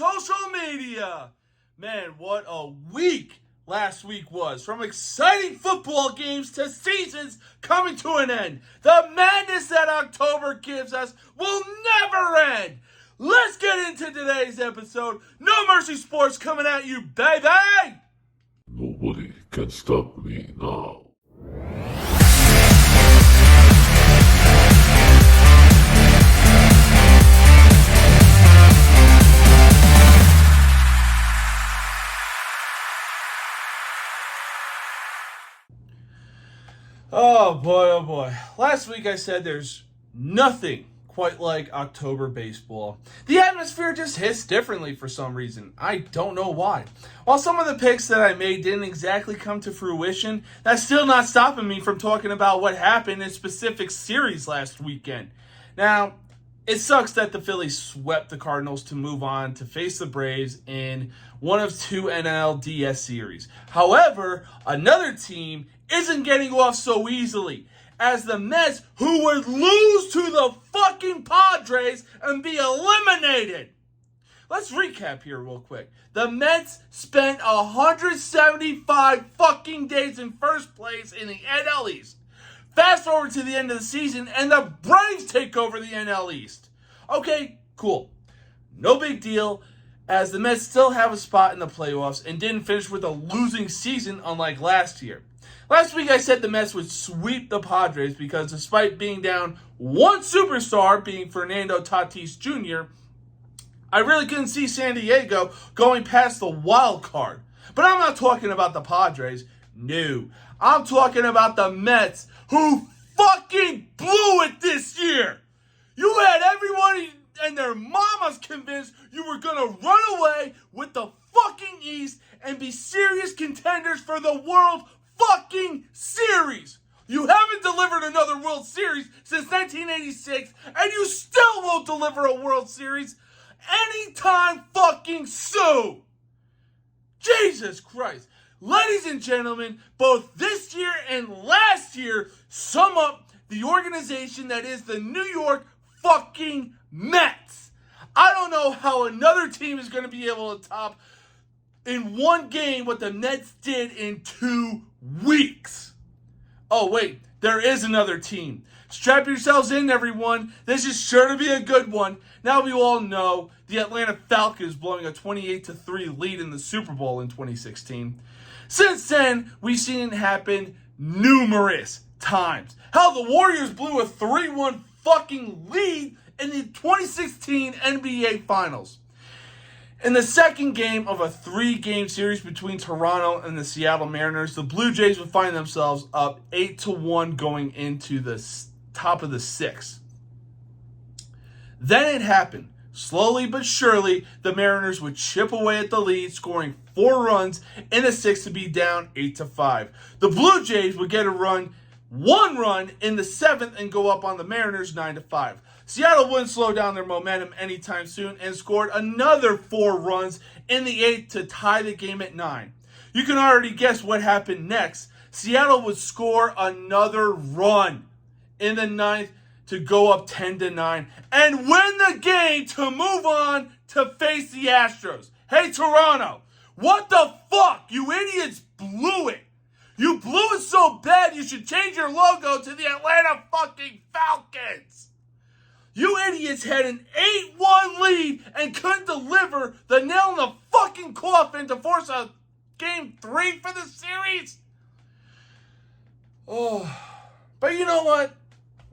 social media. Man, what a week last week was. From exciting football games to seasons coming to an end. The madness that October gives us will never end. Let's get into today's episode. No Mercy Sports coming at you, baby! Nobody can stop me now. Oh boy, oh boy. Last week I said there's nothing quite like October baseball. The atmosphere just hits differently for some reason. I don't know why. While some of the picks that I made didn't exactly come to fruition, that's still not stopping me from talking about what happened in specific series last weekend. Now, it sucks that the Phillies swept the Cardinals to move on to face the Braves in one of two NLDS series. However, another team isn't getting off so easily, as the Mets, who would lose to the fucking Padres and be eliminated. Let's recap here real quick. The Mets spent 175 fucking days in first place in the NL East. Fast forward to the end of the season, and the Braves take over the NL East. Okay, cool. No big deal, as the Mets still have a spot in the playoffs and didn't finish with a losing season unlike last year. Last week I said the Mets would sweep the Padres because despite being down one superstar, being Fernando Tatis Jr., I really couldn't see San Diego going past the wild card. But I'm not talking about the Padres. No. I'm talking about the Mets, who fucking blew it this year. You had everyone and their mamas convinced you were going to run away with the fucking East and be serious contenders for the World fucking Series. You haven't delivered another World Series since 1986, and you still won't deliver a World Series anytime fucking soon. Jesus Christ. Ladies and gentlemen, both this year and last year sum up the organization that is the New York fucking Mets. I don't know how another team is going to be able to top in one game what the Mets did in 2 weeks. Oh wait, there is another team. Strap yourselves in, everyone. This is sure to be a good one. Now we all know the Atlanta Falcons blowing a 28-3 lead in the Super Bowl in 2016. Since then, we've seen it happen numerous times. Hell, the Warriors blew a 3-1 fucking lead in the 2016 NBA Finals. In the second game of a 3-game series between Toronto and the Seattle Mariners, the Blue Jays would find themselves up 8-1 going into the top of the 6th. Then it happened. Slowly but surely, the Mariners would chip away at the lead, scoring 4 runs in the 6th to be down 8-5. The Blue Jays would get one run in the 7th and go up on the Mariners 9-5. Seattle wouldn't slow down their momentum anytime soon and scored another 4 runs in the 8th to tie the game at 9. You can already guess what happened next. Seattle would score another run in the 9th to go up 10-9 and win the game to move on to face the Astros. Hey, Toronto, what the fuck? You idiots blew it. You blew it so bad you should change your logo to the Atlanta fucking Falcons. You idiots had an 8-1 lead and couldn't deliver the nail in the fucking coffin to force a game 3 for the series. Oh, but you know what?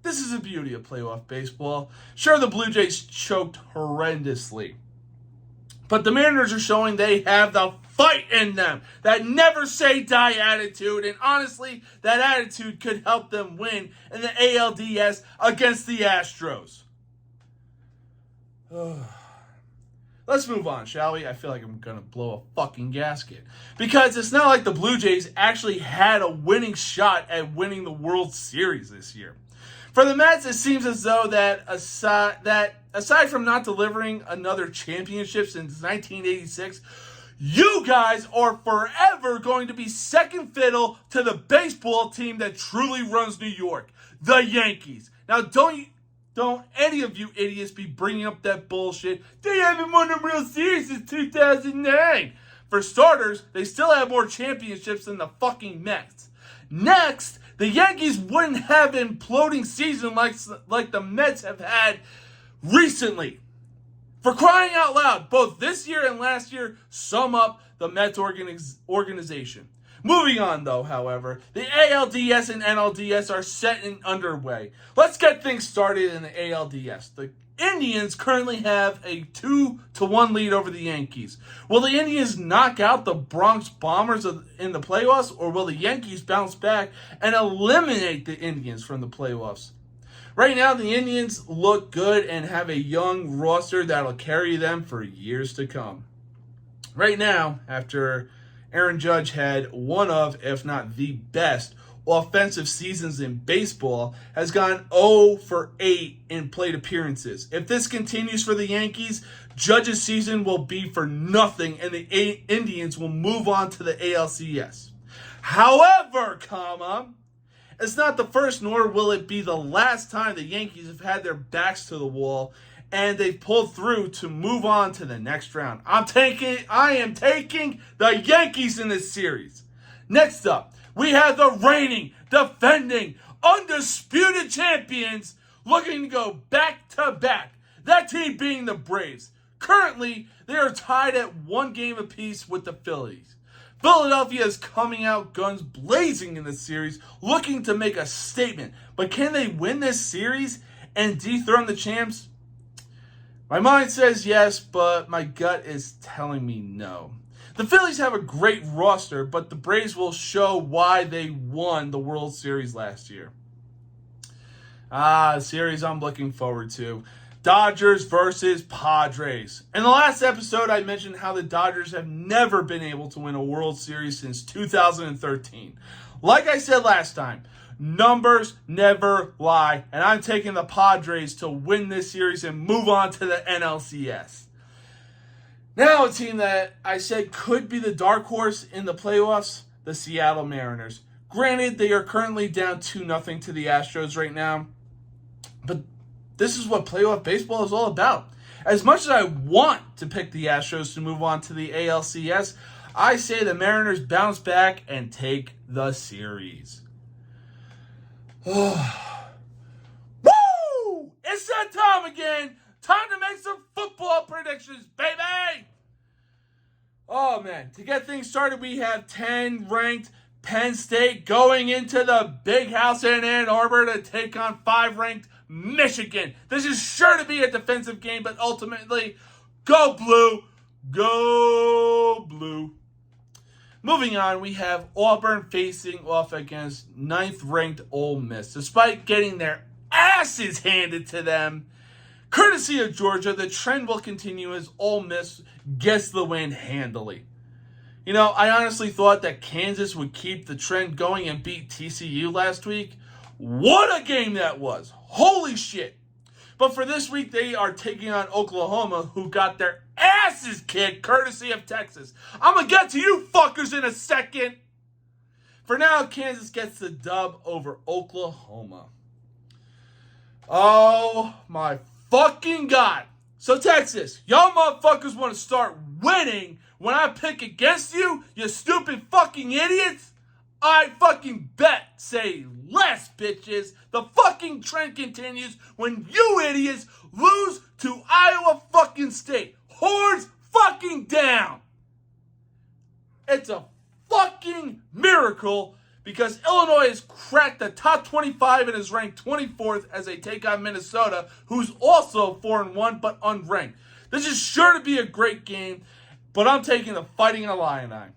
This is the beauty of playoff baseball. Sure, the Blue Jays choked horrendously, but the Mariners are showing they have the fight in them, that never say die attitude, and honestly, that attitude could help them win in the ALDS against the Astros. Let's move on, shall we? I feel like I'm going to blow a fucking gasket, because it's not like the Blue Jays actually had a winning shot at winning the World Series this year. For the Mets, it seems as though that aside from not delivering another championship since 1986, you guys are forever going to be second fiddle to the baseball team that truly runs New York, the Yankees. Now, don't Don't any of you idiots be bringing up that bullshit. They haven't won a World Series since 2009. For starters, they still have more championships than the fucking Mets. Next, the Yankees wouldn't have an imploding season like the Mets have had recently. For crying out loud, both this year and last year sum up the Mets organization. Moving on, though, however, the ALDS and NLDS are set and underway. Let's get things started in the ALDS. The Indians currently have a 2-1 lead over the Yankees. Will the Indians knock out the Bronx Bombers in the playoffs, or will the Yankees bounce back and eliminate the Indians from the playoffs? Right now, the Indians look good and have a young roster that'll carry them for years to come. Right now, after Aaron Judge had one of, if not the best, offensive seasons in baseball, has gone 0 for 8 in plate appearances. If this continues for the Yankees, Judge's season will be for nothing and the Indians will move on to the ALCS. However, it's not the first nor will it be the last time the Yankees have had their backs to the wall and they've pulled through to move on to the next round. I am taking the Yankees in this series. Next up, we have the reigning, defending, undisputed champions looking to go back-to-back. That team being the Braves. Currently, they are tied at 1 game apiece with the Phillies. Philadelphia is coming out guns blazing in this series, looking to make a statement. But can they win this series and dethrone the champs? My mind says yes, but my gut is telling me no. The Phillies have a great roster, but the Braves will show why they won the World Series last year. A series I'm looking forward to. Dodgers versus Padres. In the last episode, I mentioned how the Dodgers have never been able to win a World Series since 2013. Like I said last time, numbers never lie, and I'm taking the Padres to win this series and move on to the NLCS. Now, a team that I said could be the dark horse in the playoffs, the Seattle Mariners. Granted, they are currently down 2-0 to the Astros right now, but this is what playoff baseball is all about. As much as I want to pick the Astros to move on to the ALCS, I say the Mariners bounce back and take the series. Woo! It's that time again. Time to make some football predictions, baby! Oh, man. To get things started, we have 10-ranked Penn State going into the big house in Ann Arbor to take on 5-ranked Michigan. This is sure to be a defensive game, but ultimately, go blue. Go blue. Moving on, we have Auburn facing off against 9th-ranked Ole Miss. Despite getting their asses handed to them, courtesy of Georgia, the trend will continue as Ole Miss gets the win handily. You know, I honestly thought that Kansas would keep the trend going and beat TCU last week. What a game that was. Holy shit. But for this week, they are taking on Oklahoma, who got their asses kicked courtesy of Texas. I'm going to get to you fuckers in a second. For now, Kansas gets the dub over Oklahoma. Oh my fucking God. So Texas, y'all motherfuckers want to start winning when I pick against you, you stupid fucking idiots? I fucking bet, say less, bitches. The fucking trend continues when you idiots lose to Iowa fucking State. Hordes fucking down. It's a fucking miracle because Illinois has cracked the top 25 and is ranked 24th as they take on Minnesota, who's also 4-1 but unranked. This is sure to be a great game, but I'm taking the Fighting Illini.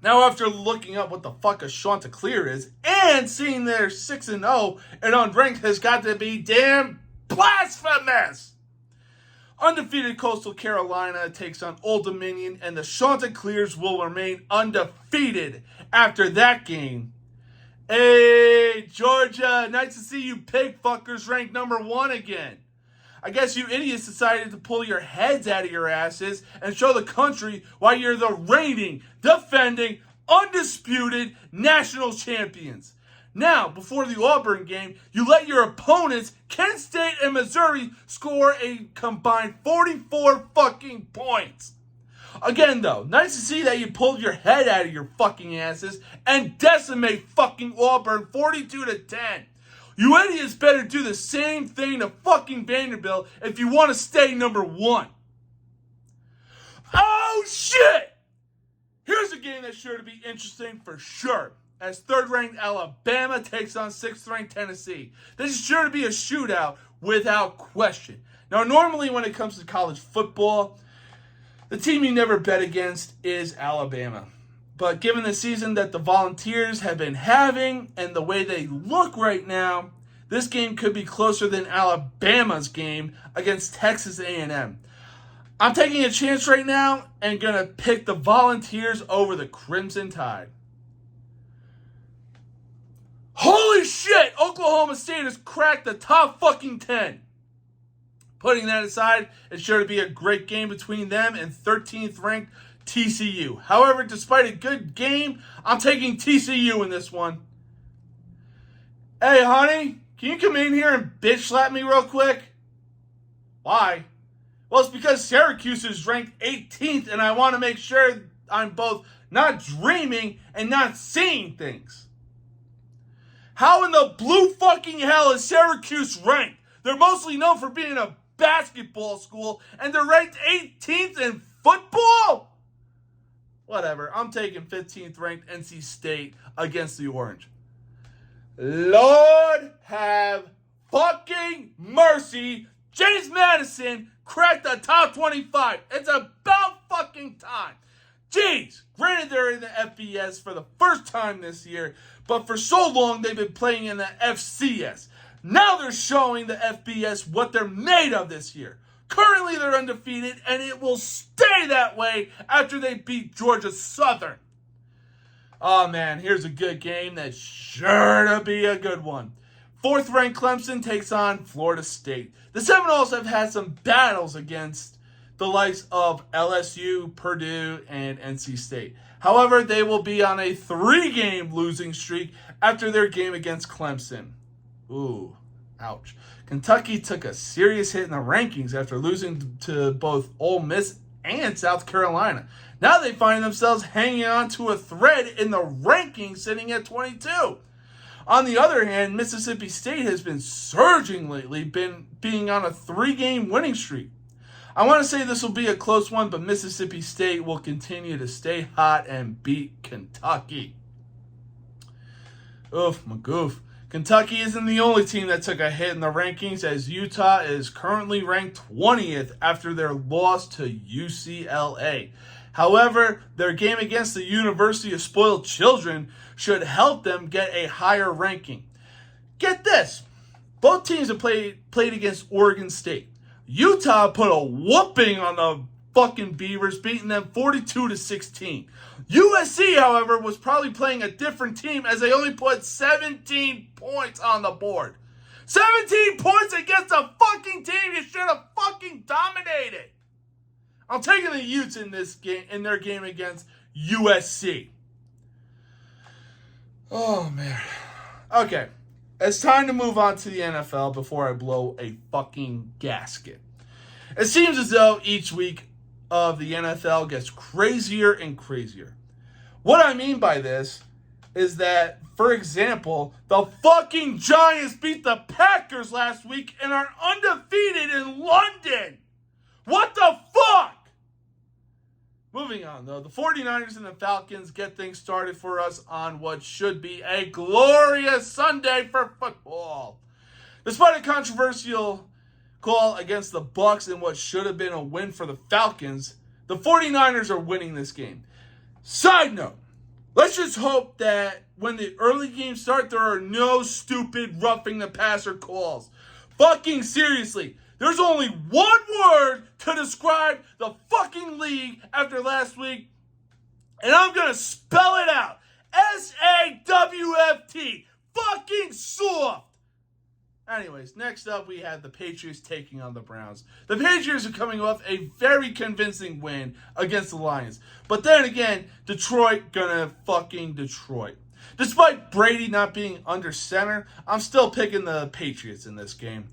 Now, after looking up what the fuck a Chanticleer is and seeing they're 6-0 and unranked has got to be damn blasphemous. Undefeated Coastal Carolina takes on Old Dominion, and the Chanticleers will remain undefeated after that game. Hey, Georgia, nice to see you pig fuckers ranked number 1 again. I guess you idiots decided to pull your heads out of your asses and show the country why you're the reigning, defending, undisputed national champions. Now, before the Auburn game, you let your opponents, Kent State and Missouri, score a combined 44 fucking points. Again, though, nice to see that you pulled your head out of your fucking asses and decimate fucking Auburn 42-10. You idiots better do the same thing to fucking Vanderbilt if you want to stay number one. Oh, shit! Here's a game that's sure to be interesting for sure, as third-ranked Alabama takes on sixth-ranked Tennessee. This is sure to be a shootout without question. Now, normally when it comes to college football, the team you never bet against is Alabama. But given the season that the Volunteers have been having and the way they look right now, this game could be closer than Alabama's game against Texas A&M. I'm taking a chance right now and going to pick the Volunteers over the Crimson Tide. Holy shit! Oklahoma State has cracked the top fucking 10. Putting that aside, it's sure to be a great game between them and 13th ranked TCU. However, despite a good game, I'm taking TCU in this one. Hey, honey, can you come in here and bitch slap me real quick? Why? Well, it's because Syracuse is ranked 18th, and I want to make sure I'm both not dreaming and not seeing things. How in the blue fucking hell is Syracuse ranked? They're mostly known for being a basketball school, and they're ranked 18th in football? Whatever, I'm taking 15th ranked NC State against the Orange. Lord have fucking mercy. James Madison cracked the top 25. It's about fucking time. Jeez, granted they're in the FBS for the first time this year, but for so long they've been playing in the FCS. Now they're showing the FBS what they're made of this year. Currently they're undefeated, and it will stay that way after they beat Georgia Southern. Oh man, here's a good game that's sure to be a good one. Fourth-ranked Clemson takes on Florida State. The Seminoles have had some battles against the likes of LSU, Purdue, and NC State. However, they will be on a 3-game losing streak after their game against Clemson. Ooh, ouch. Kentucky took a serious hit in the rankings after losing to both Ole Miss and South Carolina. Now they find themselves hanging on to a thread in the rankings sitting at 22. On the other hand, Mississippi State has been surging lately, being on a 3-game winning streak. I want to say this will be a close one, but Mississippi State will continue to stay hot and beat Kentucky. Oof, my goof. Kentucky isn't the only team that took a hit in the rankings, as Utah is currently ranked 20th after their loss to UCLA. However, their game against the University of Spoiled Children should help them get a higher ranking. Get this. Both teams have played against Oregon State. Utah put a whooping on the fucking Beavers, beating them 42-16. USC, however, was probably playing a different team as they only put 17 points on the board. 17 points against a fucking team you should have fucking dominated. I'm taking the Utes in this game, in their game against USC. Oh, man. Okay. It's time to move on to the NFL before I blow a fucking gasket. It seems as though each week of the NFL gets crazier and crazier. What I mean by this is that, for example, the fucking Giants beat the Packers last week and are undefeated in London. What the fuck? Moving on, though, the 49ers and the Falcons get things started for us on what should be a glorious Sunday for football. Despite a controversial call against the Bucs in what should have been a win for the Falcons, the 49ers are winning this game. Side note, let's just hope that when the early games start, there are no stupid roughing the passer calls. Fucking seriously. There's only one word to describe the fucking league after last week, and I'm going to spell it out. SAWFT. Fucking soft. Anyways, next up we have the Patriots taking on the Browns. The Patriots are coming off a very convincing win against the Lions. But then again, Detroit gonna fucking Detroit. Despite Brady not being under center, I'm still picking the Patriots in this game.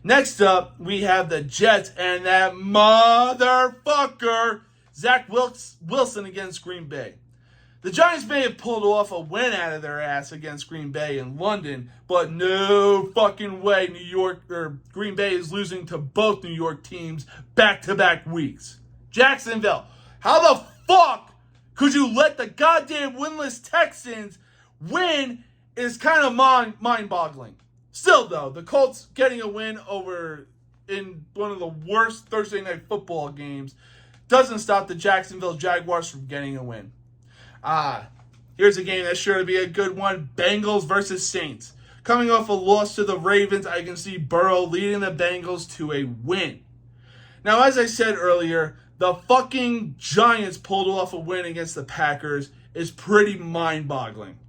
Next up, we have the Jets and that motherfucker, Zach Wilson against Green Bay. The Giants may have pulled off a win out of their ass against Green Bay in London, but no fucking way Green Bay is losing to both New York teams back-to-back weeks. Jacksonville, how the fuck could you let the goddamn winless Texans win is kind of mind-boggling. Still, though, the Colts getting a win over in one of the worst Thursday Night Football games doesn't stop the Jacksonville Jaguars from getting a win. Here's a game that's sure to be a good one. Bengals versus Saints. Coming off a loss to the Ravens, I can see Burrow leading the Bengals to a win. Now, as I said earlier, the fucking Giants pulled off a win against the Packers is pretty mind-boggling.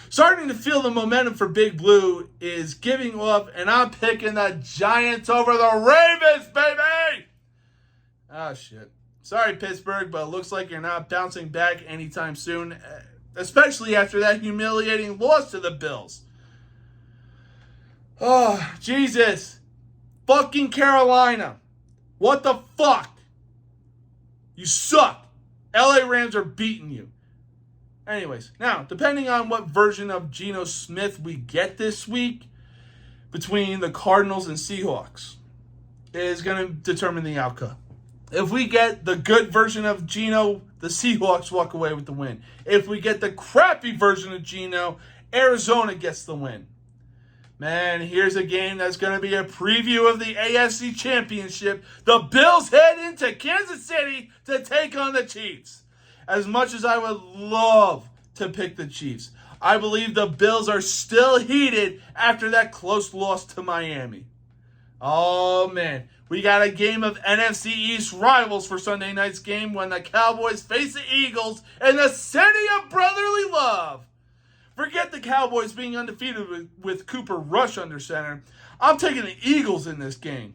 Starting to feel the momentum for Big Blue is giving off, and I'm picking the Giants over the Ravens, baby! Oh, shit. Sorry, Pittsburgh, but it looks like you're not bouncing back anytime soon, especially after that humiliating loss to the Bills. Oh, Jesus. Fucking Carolina. What the fuck? You suck. LA Rams are beating you. Anyways, now, depending on what version of Geno Smith we get this week, between the Cardinals and Seahawks, is going to determine the outcome. If we get the good version of Geno, the Seahawks walk away with the win. If we get the crappy version of Geno, Arizona gets the win. Man, here's a game that's going to be a preview of the AFC Championship. The Bills head into Kansas City to take on the Chiefs. As much as I would love to pick the Chiefs, I believe the Bills are still heated after that close loss to Miami. Oh, man. We got a game of NFC East rivals for Sunday night's game when the Cowboys face the Eagles in the city of brotherly love. Forget the Cowboys being undefeated with Cooper Rush under center. I'm taking the Eagles in this game.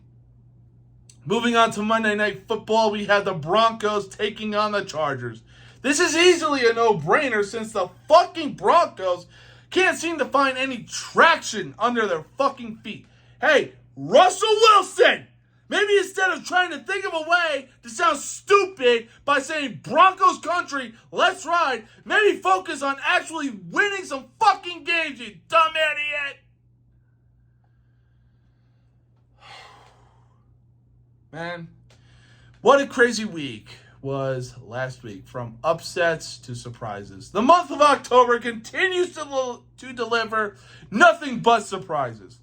Moving on to Monday Night Football, we have the Broncos taking on the Chargers. This is easily a no-brainer since the fucking Broncos can't seem to find any traction under their fucking feet. Hey, Russell Wilson! Maybe instead of trying to think of a way to sound stupid by saying Broncos country, let's ride, maybe focus on actually winning some fucking games, you dumb idiot! Man, what a crazy week was last week, from upsets to surprises. The month of October continues to deliver nothing but surprises.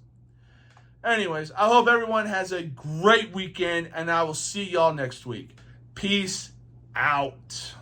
Anyways, I hope everyone has a great weekend, and I will see y'all next week. Peace out.